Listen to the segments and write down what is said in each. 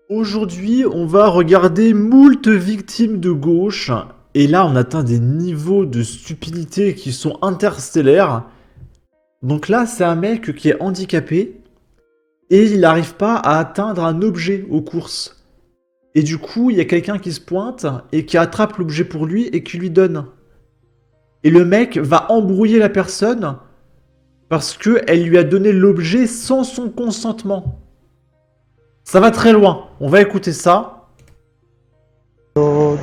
Aujourd'hui, on va regarder moult victimes de gauche. Et là, on atteint des niveaux de stupidité qui sont interstellaires. Donc là, c'est un mec qui est handicapé et il n'arrive pas à atteindre un objet aux courses. Et du coup, il y a quelqu'un qui se pointe et qui attrape l'objet pour lui et qui lui donne. Et le mec va embrouiller la personne parce qu'elle lui a donné l'objet sans son consentement. Ça va très loin. On va écouter ça. Oh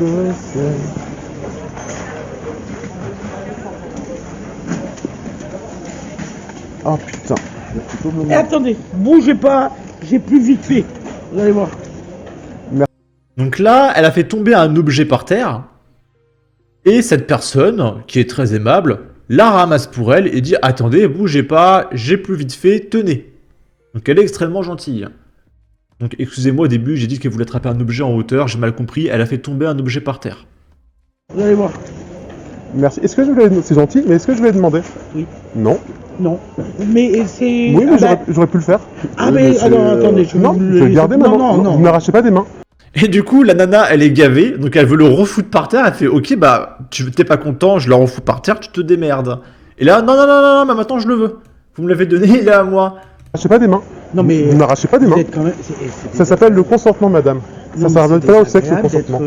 putain. Eh, attendez, bougez pas, j'ai plus vite fait. Vous allez voir. Donc là, elle a fait tomber un objet par terre. Et cette personne, qui est très aimable, la ramasse pour elle et dit « Attendez, bougez pas, j'ai plus vite fait, tenez ». Donc elle est extrêmement gentille. Donc excusez-moi, au début, j'ai dit qu'elle voulait attraper un objet en hauteur, j'ai mal compris, elle a fait tomber un objet par terre. Vous allez voir. Merci. Est-ce que je voulais... C'est gentil, mais est-ce que je vais demander? Oui. Non. Non. Mais c'est. Oui, mais ah, j'aurais pu le faire. ah, mais alors attendez, je Non, vais je vais garder ma main. Non. Vous m'arrachez pas des mains. Et du coup, la nana, elle est gavée, donc elle veut le refoutre par terre, elle fait « Ok, bah, tu t'es pas content, je le refous par terre, tu te démerdes. » Et là, non, mais maintenant je le veux. Vous me l'avez donné, il est à moi. M'arrachez pas des mains. Non, mais. Vous m'arrachez pas des Vous mains. êtes quand même. Ça s'appelle le consentement, madame. Ça s'arrête pas au sexe, le consentement.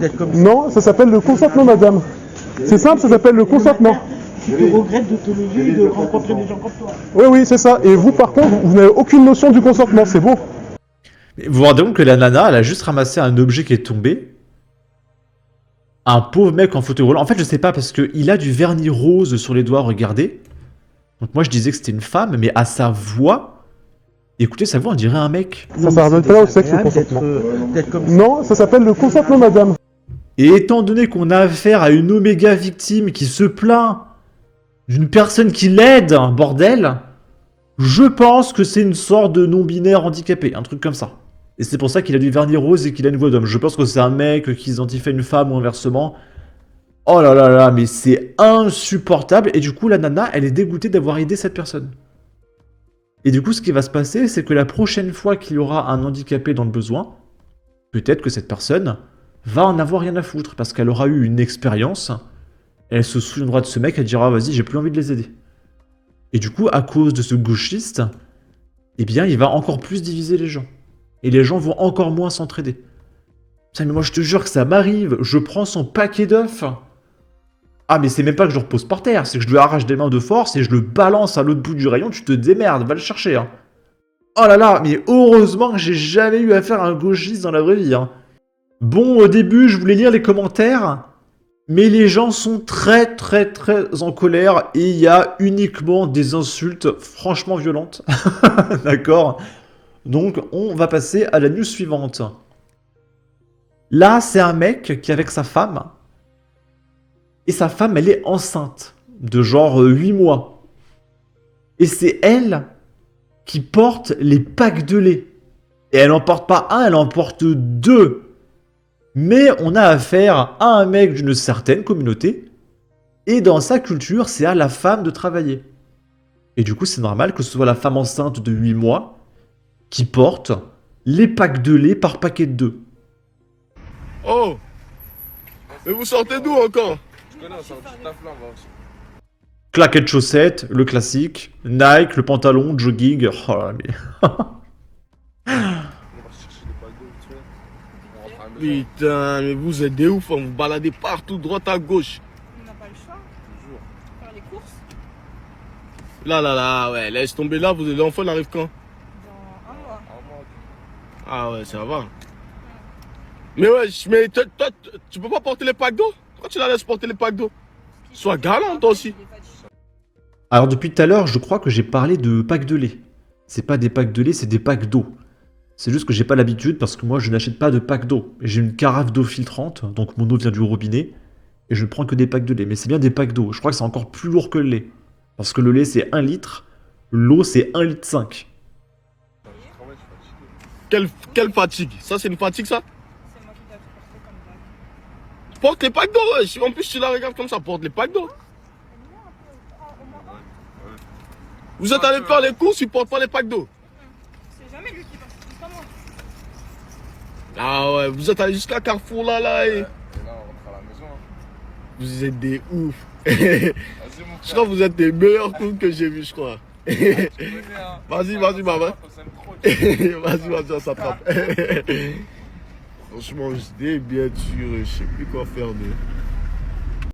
D'être comme ça. Non, ça s'appelle le consentement, madame. C'est simple, ça s'appelle le consentement. Je te regrette de te lever et de rencontrer des gens comme toi. Oui, c'est ça. Et vous, par contre, vous n'avez aucune notion du consentement, c'est beau. Mais vous vous rendez compte que la nana, elle a juste ramassé un objet qui est tombé. Un pauvre mec en fauteuil roulant. En fait, je sais pas, parce qu'il a du vernis rose sur les doigts, regardez. Donc moi, je disais que c'était une femme, mais à sa voix... Écoutez, sa voix, on dirait un mec. Ça s'arrête pas au sexe, le consentement. D'être comme ça. Non, ça s'appelle le consentement, madame. Et étant donné qu'on a affaire à une oméga victime qui se plaint d'une personne qui l'aide, bordel, je pense que c'est une sorte de non-binaire handicapé, un truc comme ça. Et c'est pour ça qu'il a du vernis rose et qu'il a une voix d'homme. Je pense que c'est un mec qui s'identifie à une femme ou inversement. Oh là là là, mais c'est insupportable. Et du coup, la nana, elle est dégoûtée d'avoir aidé cette personne. Et du coup, ce qui va se passer, c'est que la prochaine fois qu'il y aura un handicapé dans le besoin, peut-être que cette personne va en avoir rien à foutre, parce qu'elle aura eu une expérience, elle se souviendra de ce mec, elle dira « Vas-y, j'ai plus envie de les aider ». Et du coup, à cause de ce gauchiste, eh bien, il va encore plus diviser les gens. Et les gens vont encore moins s'entraider. Putain, mais moi, je te jure que ça m'arrive. Je prends son paquet d'œufs. Ah, mais c'est même pas que je le repose par terre, c'est que je lui arrache des mains de force et je le balance à l'autre bout du rayon, tu te démerdes, va le chercher. Hein. Oh là là, mais heureusement que j'ai jamais eu affaire à un gauchiste dans la vraie vie. Hein. Bon, au début, je voulais lire les commentaires, mais les gens sont très en colère et il y a uniquement des insultes franchement violentes. D'accord? Donc, on va passer à la news suivante. Là, c'est un mec qui est avec sa femme. Et sa femme, elle est enceinte. De genre 8 mois. Et c'est elle qui porte les packs de lait. Et elle en porte pas un, elle en porte deux. Mais on a affaire à un mec d'une certaine communauté. Et dans sa culture, c'est à la femme de travailler. Et du coup, c'est normal que ce soit la femme enceinte de 8 mois qui porte les packs de lait par paquet de 2. Oh! Mais vous sortez d'où encore? Claquettes chaussettes, le classique. Nike, le pantalon, jogging. Oh là, mais... Putain, mais vous êtes des ouf, hein, vous baladez partout, droite à gauche. On n'a pas le choix. Toujours. Faire les courses Là, ouais, laisse tomber là, l'enfant il arrive quand? dans un mois. Ah ouais, ça va. Mais ouais, mais toi, tu peux pas porter les packs d'eau? Pourquoi tu la laisses porter les packs d'eau? Sois galant toi aussi. Alors depuis tout à l'heure, je crois que j'ai parlé de packs de lait. C'est pas des packs de lait, c'est des packs d'eau. C'est juste que j'ai pas l'habitude parce que moi je n'achète pas de pack d'eau. J'ai une carafe d'eau filtrante, donc mon eau vient du robinet, et je ne prends que des packs de lait. Mais c'est bien des packs d'eau. Je crois que c'est encore plus lourd que le lait. Parce que le lait c'est 1 litre, l'eau c'est 1,5 litre. Quelle fatigue? Ça c'est une fatigue ça? C'est moi qui dois tout porter comme bague. Porte les packs d'eau, ouais. En plus tu la regardes comme ça, porte les packs d'eau. Vous êtes allé faire les courses, il porte pas les packs d'eau. C'est jamais lui qui porte, c'est pas moi. Ah ouais, vous êtes allé jusqu'à Carrefour là et... Et là, on rentre à la maison. Hein. Vous êtes des ouf. Vas-y, mon Je frère. crois que vous êtes des meilleurs clowns que j'ai vus, je crois. Tu connais, hein. Vas-y, Ouais, vas-y, maman. on s'aime trop, tu sais. Vas-y, on s'attrape. Franchement, j'étais bien sûr, je sais plus quoi faire de...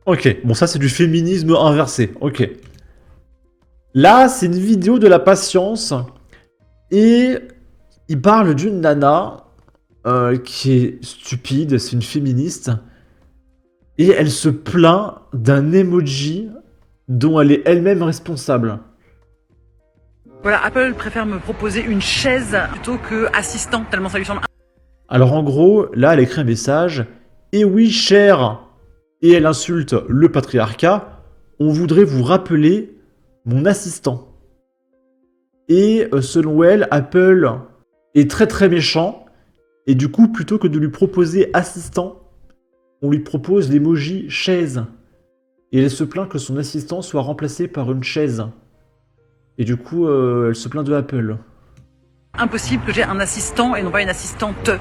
Ok, bon ça c'est du féminisme inversé, ok. Là, c'est une vidéo de la patience, et il parle d'une nana qui est stupide, c'est une féministe, et elle se plaint d'un emoji dont elle est elle-même responsable. Voilà, Apple préfère me proposer une chaise plutôt que assistant, tellement ça lui semble. Alors en gros, là, elle écrit un message, « Et oui, cher !» Et elle insulte le patriarcat, « On voudrait vous rappeler mon assistant. » Et selon elle, Apple est très très méchant, et du coup, plutôt que de lui proposer assistant, on lui propose l'emoji chaise. Et elle se plaint que son assistant soit remplacé par une chaise. Et du coup, elle se plaint de Apple. Impossible que j'ai un assistant et non pas une assistante.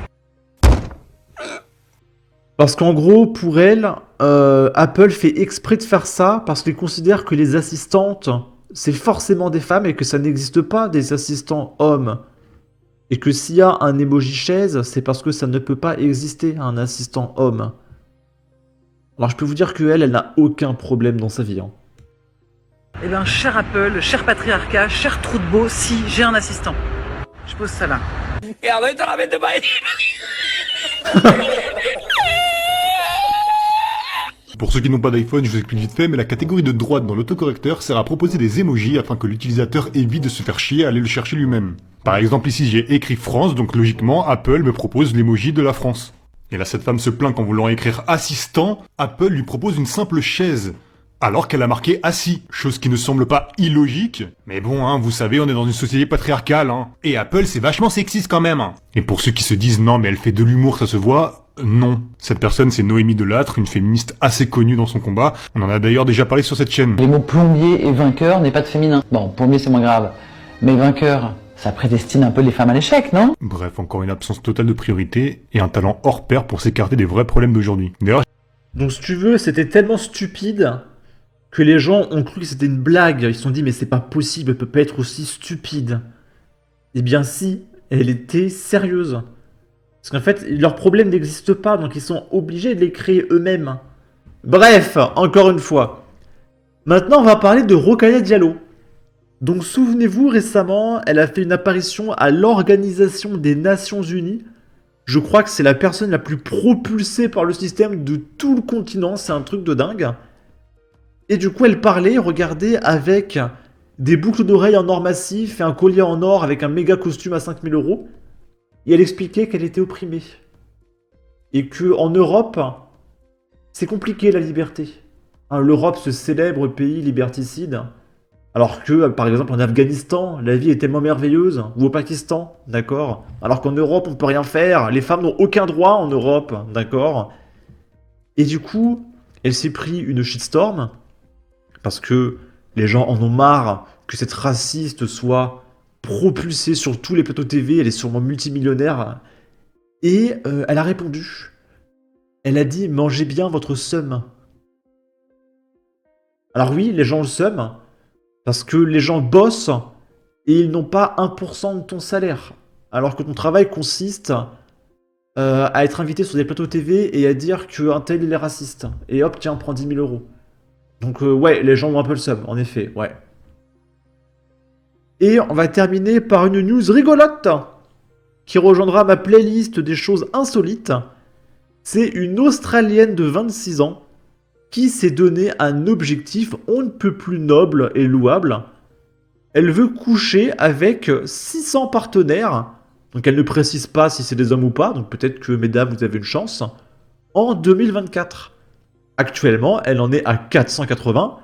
Parce qu'en gros, pour elle, Apple fait exprès de faire ça parce qu'il considère que les assistantes, c'est forcément des femmes et que ça n'existe pas des assistants hommes. Et que s'il y a un emoji chaise, c'est parce que ça ne peut pas exister un assistant homme. Alors je peux vous dire qu'elle, elle n'a aucun problème dans sa vie. Hein. Eh bien, cher Apple, cher patriarcat, cher trou de beau, si j'ai un assistant. Je pose ça là. Pour ceux qui n'ont pas d'iPhone, je vous explique vite fait, mais la catégorie de droite dans l'autocorrecteur sert à proposer des emojis afin que l'utilisateur évite de se faire chier à aller le chercher lui-même. Par exemple ici j'ai écrit France, donc logiquement Apple me propose l'emoji de la France. Et là cette femme se plaint qu'en voulant écrire assistant, Apple lui propose une simple chaise. Alors qu'elle a marqué assis, chose qui ne semble pas illogique. Mais bon, hein, vous savez, on est dans une société patriarcale, hein. Et Apple, c'est vachement sexiste quand même. Hein. Et pour ceux qui se disent, non, mais elle fait de l'humour, ça se voit, non. Cette personne, c'est Noémie Delattre, une féministe assez connue dans son combat. On en a d'ailleurs déjà parlé sur cette chaîne. Les mots plombier et vainqueur n'est pas de féminin. Bon, plombier c'est moins grave. Mais vainqueur, ça prédestine un peu les femmes à l'échec, non? Bref, encore une absence totale de priorité et un talent hors pair pour s'écarter des vrais problèmes d'aujourd'hui. D'ailleurs, Donc si tu veux, c'était tellement stupide que les gens ont cru que c'était une blague. Ils se sont dit, mais c'est pas possible, elle peut pas être aussi stupide. Eh bien si, elle était sérieuse. Parce qu'en fait, leur problème n'existe pas, donc ils sont obligés de les créer eux-mêmes. Bref, encore une fois. Maintenant, on va parler de Rokhaya Diallo. Donc souvenez-vous, récemment, elle a fait une apparition à l'Organisation des Nations Unies. Je crois que c'est la personne la plus propulsée par le système de tout le continent, c'est un truc de dingue. Et du coup, elle parlait, regardez, avec des boucles d'oreilles en or massif et un collier en or avec un méga costume à 5000 €. Et elle expliquait qu'elle était opprimée. Et qu'en Europe, c'est compliqué la liberté. Hein, l'Europe, ce célèbre pays liberticide. Alors que, par exemple, en Afghanistan, la vie est tellement merveilleuse. Ou au Pakistan, d'accord. Alors qu'en Europe, on peut rien faire. Les femmes n'ont aucun droit en Europe, d'accord. Et du coup, elle s'est pris une shitstorm. Parce que les gens en ont marre que cette raciste soit propulsée sur tous les plateaux TV, elle est sûrement multimillionnaire. Et elle a répondu. Elle a dit « Mangez bien votre seum ». Alors oui, les gens ont le seum, parce que les gens bossent et ils n'ont pas 1% de ton salaire. Alors que ton travail consiste à être invité sur des plateaux TV et à dire qu'un tel il est raciste. Et hop, tiens, prends 10 000 €. Donc ouais, les gens ont un peu le seum, en effet, ouais. Et on va terminer par une news rigolote qui rejoindra ma playlist des choses insolites. C'est une Australienne de 26 ans qui s'est donné un objectif on ne peut plus noble et louable. Elle veut coucher avec 600 partenaires, donc elle ne précise pas si c'est des hommes ou pas, donc peut-être que mesdames vous avez une chance, en 2024. Actuellement, elle en est à 480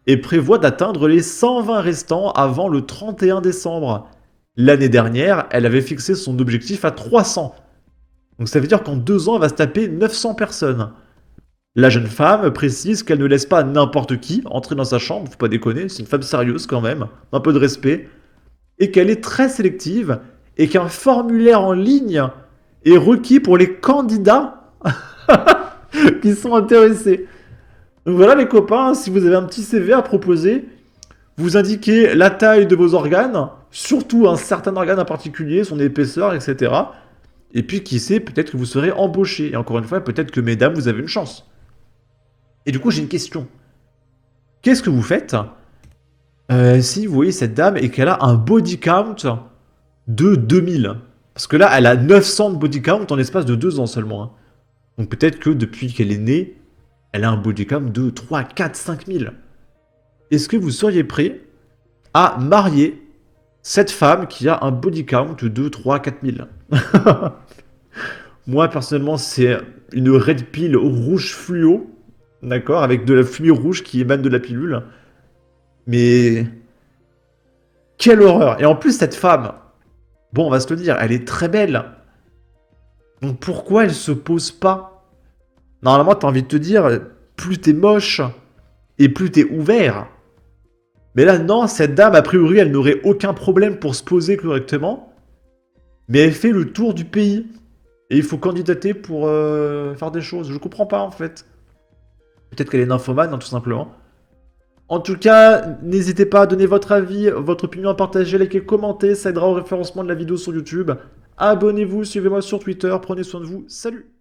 et prévoit d'atteindre les 120 restants avant le 31 décembre. L'année dernière, elle avait fixé son objectif à 300. Donc ça veut dire qu'en 2 ans, elle va se taper 900 personnes. La jeune femme précise qu'elle ne laisse pas n'importe qui entrer dans sa chambre, faut pas déconner, c'est une femme sérieuse quand même, un peu de respect, et qu'elle est très sélective, et qu'un formulaire en ligne est requis pour les candidats qui sont intéressés. Donc voilà les copains, si vous avez un petit CV à proposer, vous indiquez la taille de vos organes, surtout un certain organe en particulier, son épaisseur, etc. Et puis qui sait, peut-être que vous serez embauché. Et encore une fois, peut-être que mesdames, vous avez une chance. Et du coup, j'ai une question. Qu'est-ce que vous faites si vous voyez cette dame et qu'elle a un body count de 2000? Parce que là, elle a 900 de body count en l'espace de 2 ans seulement. Hein. Donc peut-être que depuis qu'elle est née, elle a un body count de 3, 4, 5000. Est-ce que vous seriez prêt à marier cette femme qui a un body count de 3, 4000? Moi, personnellement, c'est une red pill rouge fluo. D'accord, avec de la fumée rouge qui émane de la pilule. Mais... quelle horreur! Et en plus, cette femme, bon, on va se le dire, elle est très belle. Donc pourquoi elle se pose pas? Normalement, t'as envie de te dire, plus t'es moche, et plus t'es ouvert. Mais là, non, cette dame, a priori, elle n'aurait aucun problème pour se poser correctement. Mais elle fait le tour du pays. Et il faut candidater pour faire des choses. Je comprends pas, en fait. Peut-être qu'elle est nymphomane, hein, tout simplement. En tout cas, n'hésitez pas à donner votre avis, votre opinion, à partager, liker, commenter. Ça aidera au référencement de la vidéo sur YouTube. Abonnez-vous, suivez-moi sur Twitter. Prenez soin de vous. Salut!